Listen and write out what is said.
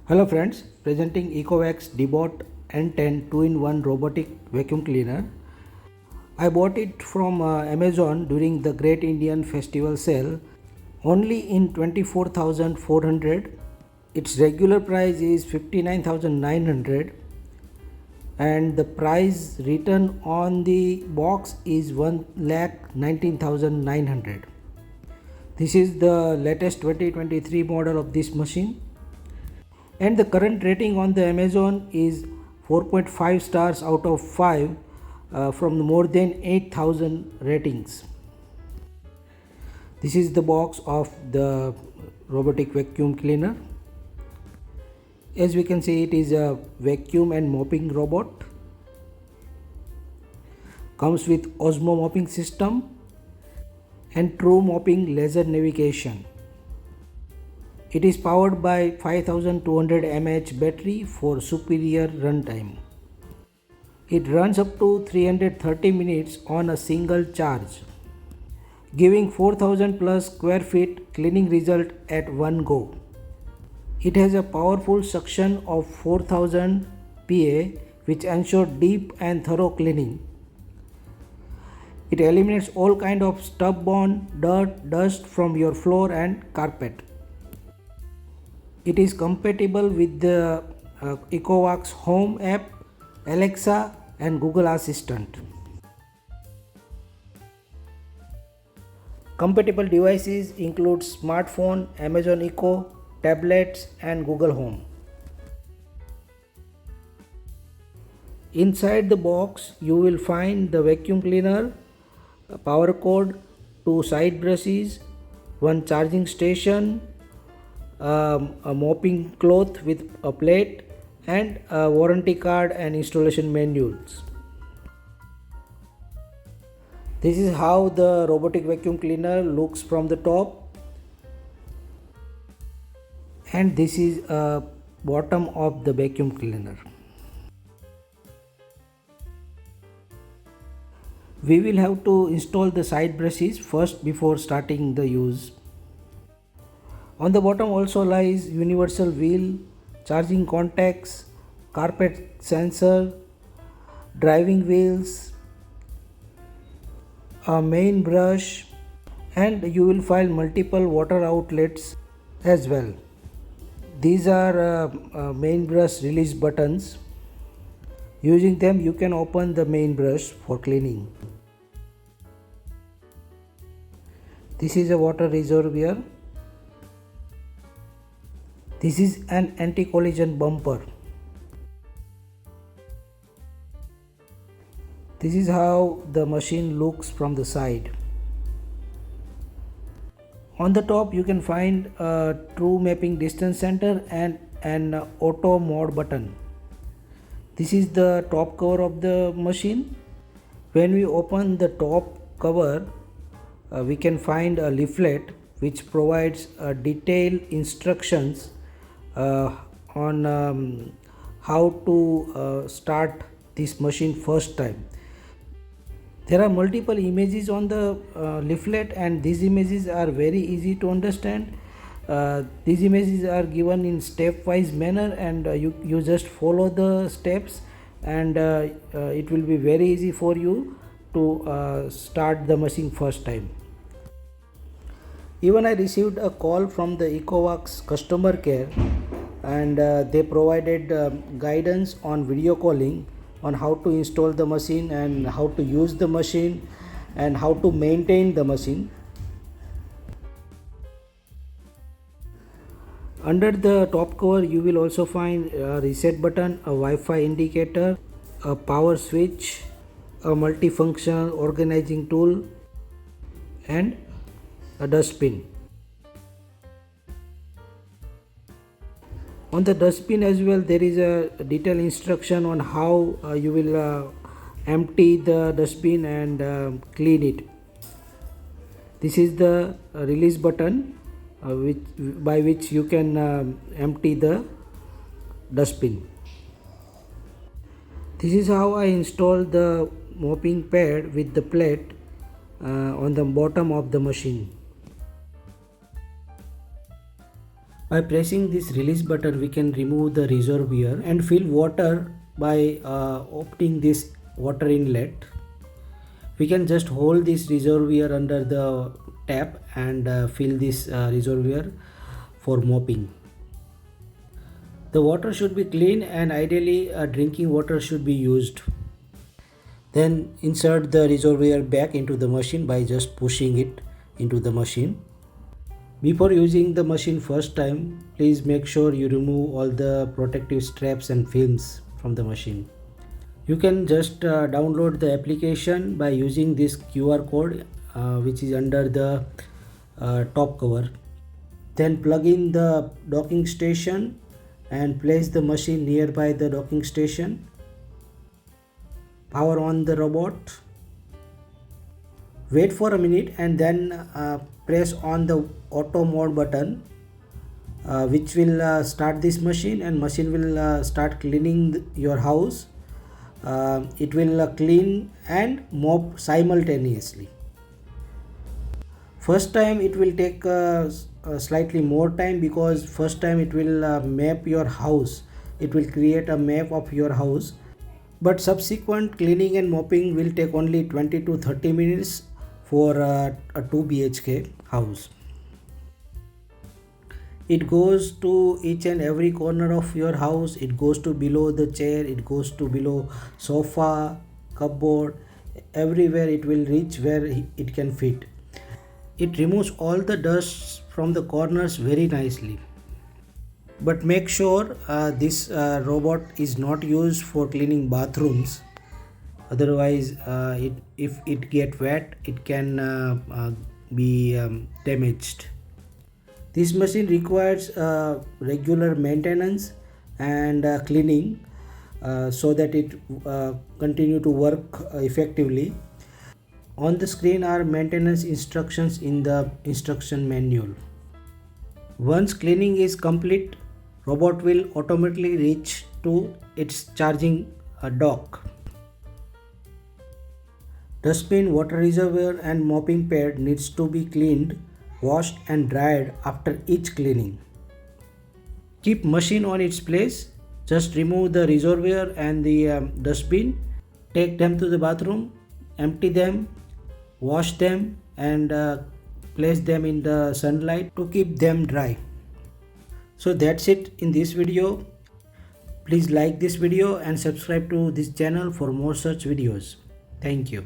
Hello friends, presenting ECOVACS DEEBOT N10 2-in-1 robotic vacuum cleaner. I bought it from Amazon during the Great Indian Festival sale only in 24,400. Its regular price is 59,900 and the price written on the box is 1,19,900. This is the latest 2023 model of this machine. And the current rating on the Amazon is 4.5 stars out of 5 from more than 8,000 ratings. This is the box of the robotic vacuum cleaner. As we can see, it is a vacuum and mopping robot. Comes with Osmo mopping system and true mopping laser navigation. It is powered by 5200 mAh battery for superior runtime. It runs up to 330 minutes on a single charge, giving 4000 plus square feet cleaning result at one go. It has a powerful suction of 4000 PA which ensures deep and thorough cleaning. It eliminates all kind of stubborn dirt, dust from your floor and carpet. It is compatible with the ECOVACS Home app, Alexa and Google Assistant. Compatible devices include smartphone, Amazon Echo, tablets and Google Home. Inside the box you will find the vacuum cleaner, a power cord, 2 side brushes, 1 charging station, a mopping cloth with a plate and a warranty card and installation manuals. This is how the robotic vacuum cleaner looks from the top, and this is a bottom of the vacuum cleaner. We will have to install the side brushes first before starting the use. On the bottom also lies universal wheel, charging contacts, carpet sensor, driving wheels, a main brush, and you will find multiple water outlets as well. These are main brush release buttons. Using them you can open the main brush for cleaning. This is a water reservoir. This is an anti-collision bumper. This is how the machine looks from the side. On the top you can find a true mapping distance center and an auto mode button. This is the top cover of the machine. When we open the top cover, we can find a leaflet which provides detailed instructions on how to start this machine first time. There are multiple images on the leaflet and these images are very easy to understand. These images are given in stepwise manner and you just follow the steps and it will be very easy for you to start the machine first time. Even I received a call from the ECOVACS customer care and they provided guidance on video calling on how to install the machine and how to use the machine and how to maintain the machine. Under the top cover you will also find a reset button, a Wi-Fi indicator, a power switch, a multifunctional organizing tool and a dustbin. On the dustbin as well there is a detailed instruction on how you will empty the dustbin and clean it. This is the release button by which you can empty the dustbin. This is how I installed the mopping pad with the plate on the bottom of the machine. By pressing this release button, we can remove the reservoir and fill water by opening this water inlet. We can just hold this reservoir under the tap and fill this reservoir for mopping. The water should be clean and ideally drinking water should be used. Then insert the reservoir back into the machine by just pushing it into the machine. Before using the machine first time, please make sure you remove all the protective straps and films from the machine. You can just download the application by using this QR code which is under the top cover. Then plug in the docking station and place the machine nearby the docking station. Power on the robot. Wait for a minute and then press on the auto mode button which will start this machine, and machine will start cleaning your house. It will clean and mop simultaneously. First time it will take slightly more time because first time it will map your house. It will create a map of your house, but subsequent cleaning and mopping will take only 20 to 30 minutes for a 2 BHK house. It goes to each and every corner of your house. It goes to below the chair, it goes to below sofa, cupboard, everywhere it will reach where it can fit. It removes all the dust from the corners very nicely. But make sure this robot is not used for cleaning bathrooms. Otherwise if it get wet, it can be damaged. This machine requires regular maintenance and cleaning so that it continue to work effectively. On the screen are maintenance instructions in the instruction manual. Once cleaning is complete, robot will automatically reach to its charging dock. Dustbin, water reservoir and mopping pad needs to be cleaned, washed and dried after each cleaning. Keep machine on its place. Just remove the reservoir and the dustbin. Take them to the bathroom, empty them, wash them and place them in the sunlight to keep them dry. So that's it in this video. Please like this video and subscribe to this channel for more such videos. Thank you.